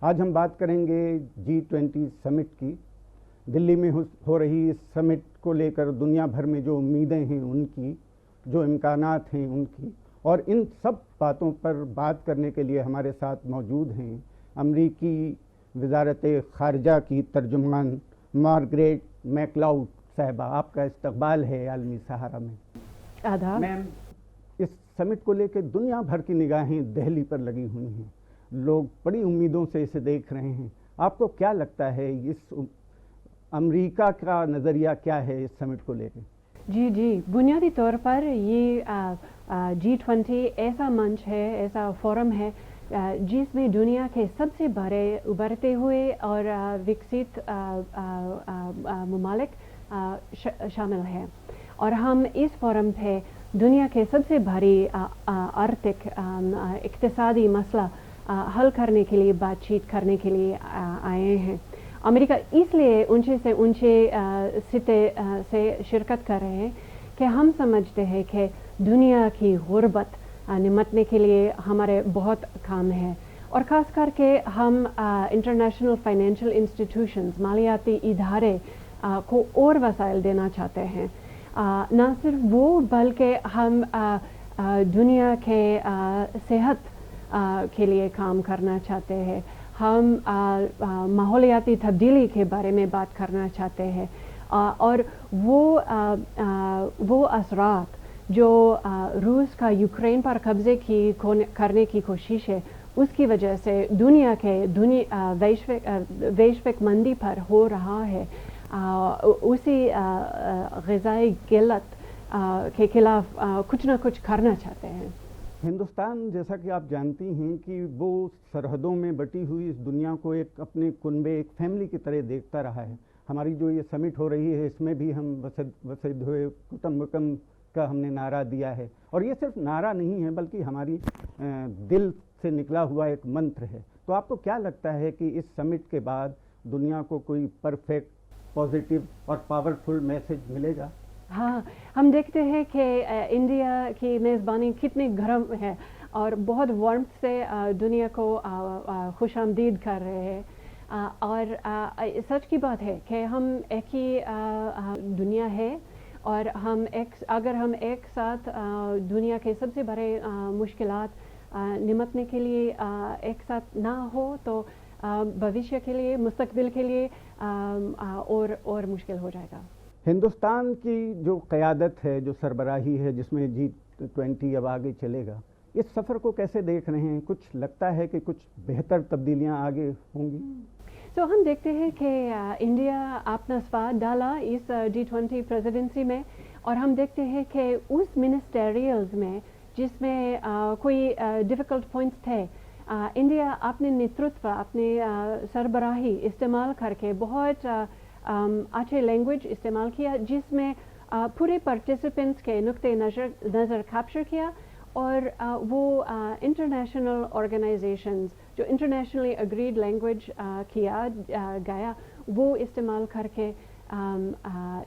آج ہم بات کریں گے G20 سمٹ کی. دلی میں ہو رہی اس سمٹ کو لے کر دنیا بھر میں جو امیدیں ہیں ان کی، جو امکانات ہیں ان کی، اور ان سب باتوں پر بات کرنے کے لیے ہمارے ساتھ موجود ہیں امریکی وزارت خارجہ کی ترجمان مارگریٹ میکلاؤڈ صاحبہ. آپ کا استقبال ہے عالمی سہارا میں. آدھا میم، اس سمٹ کو لے کے دنیا بھر کی نگاہیں دہلی پر لگی ہوئی ہیں. لوگ بڑی امیدوں سے اسے دیکھ رہے ہیں. آپ کو کیا لگتا ہے اس امریکہ کا نظریہ کیا ہے اس سمٹ کو لے کے؟ جی بنیادی طور پر یہ G20 ایسا منچ ہے، ایسا فورم ہے جس میں دنیا کے سب سے بڑے ابھرتے ہوئے اور وکست ممالک شامل ہیں، اور ہم اس فورم پہ دنیا کے سب سے بڑی اقتصادی مسئلہ حل کرنے کے لیے بات چیت کرنے کے لیے آئے ہیں. امریکہ اس لیے اونچے سے اونچے سطح سے شرکت کر رہے ہیں کہ ہم سمجھتے ہیں کہ دنیا کی غربت نمٹنے کے لیے ہمارے بہت کام ہے، اور خاص کر کے ہم انٹرنیشنل فائنینشیل انسٹیٹیوشنز، مالیاتی ادارے کو اور وسائل دینا چاہتے ہیں. نہ صرف وہ بلکہ ہم دنیا کے صحت کے لیے کام کرنا چاہتے ہیں. ہم ماحولیاتی تبدیلی کے بارے میں بات کرنا چاہتے ہیں، اور وہ اثرات جو روس کا یوکرین پر قبضے کرنے کی کوشش ہے، اس کی وجہ سے دنیا کے ویشوک مندی پر ہو رہا ہے، اسی غذائی قلت کے خلاف کچھ نہ کچھ کرنا چاہتے ہیں. ہندوستان جیسا کہ آپ جانتی ہیں کہ وہ سرحدوں میں بٹی ہوئی اس دنیا کو ایک اپنے کنبے، ایک فیملی کی طرح دیکھتا رہا ہے. ہماری جو یہ سمٹ ہو رہی ہے اس میں بھی ہم وسودھیو کٹمبکم کا ہم نے نعرہ دیا ہے، اور یہ صرف نعرہ نہیں ہے بلکہ ہماری دل سے نکلا ہوا ایک منتر ہے. تو آپ کو کیا لگتا ہے کہ اس سمٹ کے بعد دنیا کو کوئی پرفیکٹ، پازیٹیو اور پاورفل میسج ملے گا؟ ہاں، ہم دیکھتے ہیں کہ انڈیا کی میزبانی کتنی گرم ہے اور بہت وارمتھ سے دنیا کو خوش آمدید کر رہے ہیں. اور سچ کی بات ہے کہ ہم ایک ہی دنیا ہے، اور اگر ہم ایک ساتھ دنیا کے سب سے بڑے مشکلات نمٹنے کے لیے ایک ساتھ نہ ہو تو بھوشیہ کے لیے، مستقبل کے لیے اور مشکل ہو جائے گا. ہندوستان کی جو قیادت ہے، جو سربراہی ہے، جس میں G20 اب آگے چلے گا، اس سفر کو کیسے دیکھ رہے ہیں؟ کچھ لگتا ہے کہ کچھ بہتر تبدیلیاں آگے ہوں گی؟ تو ہم دیکھتے ہیں کہ انڈیا اپنا سواد ڈالا اس G20 پریزیڈنسی میں، اور ہم دیکھتے ہیں کہ اس منسٹریلز میں جس میں کوئی ڈیفیکلٹ پوائنٹس تھے، انڈیا اپنے نیترتو، اپنے سربراہی استعمال کر کے بہت اچھے لینگویج استعمال کیا، جس میں پورے پارٹیسپینٹس کے نقطۂ نظر کیپچر کیا، اور وہ انٹرنیشنل آرگنائزیشنز جو انٹرنیشنلی اگریڈ لینگویج کیا گیا، وہ استعمال کر کے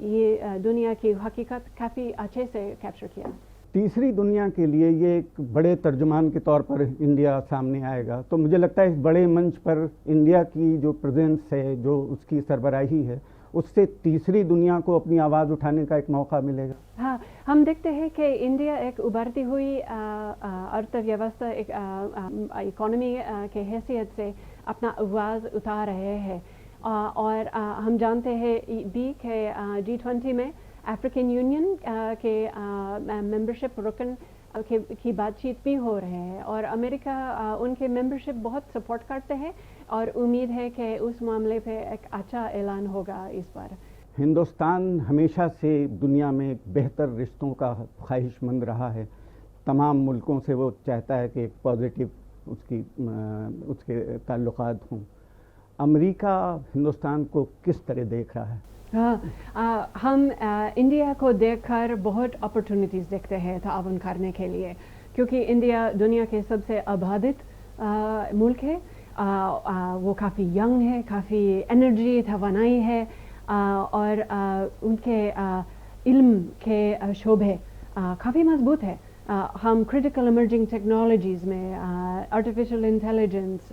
یہ دنیا کی حقیقت کافی اچھے سے کیپچر کیا. تیسری دنیا کے لیے یہ ایک بڑے ترجمان کے طور پر انڈیا سامنے آئے گا. تو مجھے لگتا ہے اس بڑے منچ پر انڈیا کی جو پریزنس ہے، جو اس کی سربراہی ہے، اس سے تیسری دنیا کو اپنی آواز اٹھانے کا ایک موقع ملے گا. ہاں، ہم دیکھتے ہیں کہ انڈیا ایک ابھرتی ہوئی ارتھ ویوستھا، ایک اکانومی کے حیثیت سے اپنا آواز اٹھا رہے ہیں، اور ہم جانتے ہیں بھی کہ G20 میں افریقن یونین کے ممبرشپ رکن کی بات چیت بھی ہو رہے ہیں، اور امریکہ ان کے ممبرشپ بہت سپورٹ کرتے ہیں، اور امید ہے کہ اس معاملے پہ ایک اچھا اعلان ہوگا اس بار. ہندوستان ہمیشہ سے دنیا میں ایک بہتر رشتوں کا خواہش مند رہا ہے. تمام ملکوں سے وہ چاہتا ہے کہ ایک پازیٹیو اس کے تعلقات ہوں. امریکہ ہندوستان کو کس طرح دیکھ رہا ہے؟ ہم انڈیا کو دیکھ کر بہت اپرچونیٹیز دیکھتے ہیں تعاون کرنے کے لیے، کیونکہ انڈیا دنیا کے سب سے آبادت ملک ہے. وہ کافی ینگ ہے، کافی انرجی، توانائی ہے، اور ان کے علم کے شعبے کافی مضبوط ہے. ہم کرٹیکل ایمرجنگ ٹیکنالوجیز میں آرٹیفیشل انٹیلیجنس،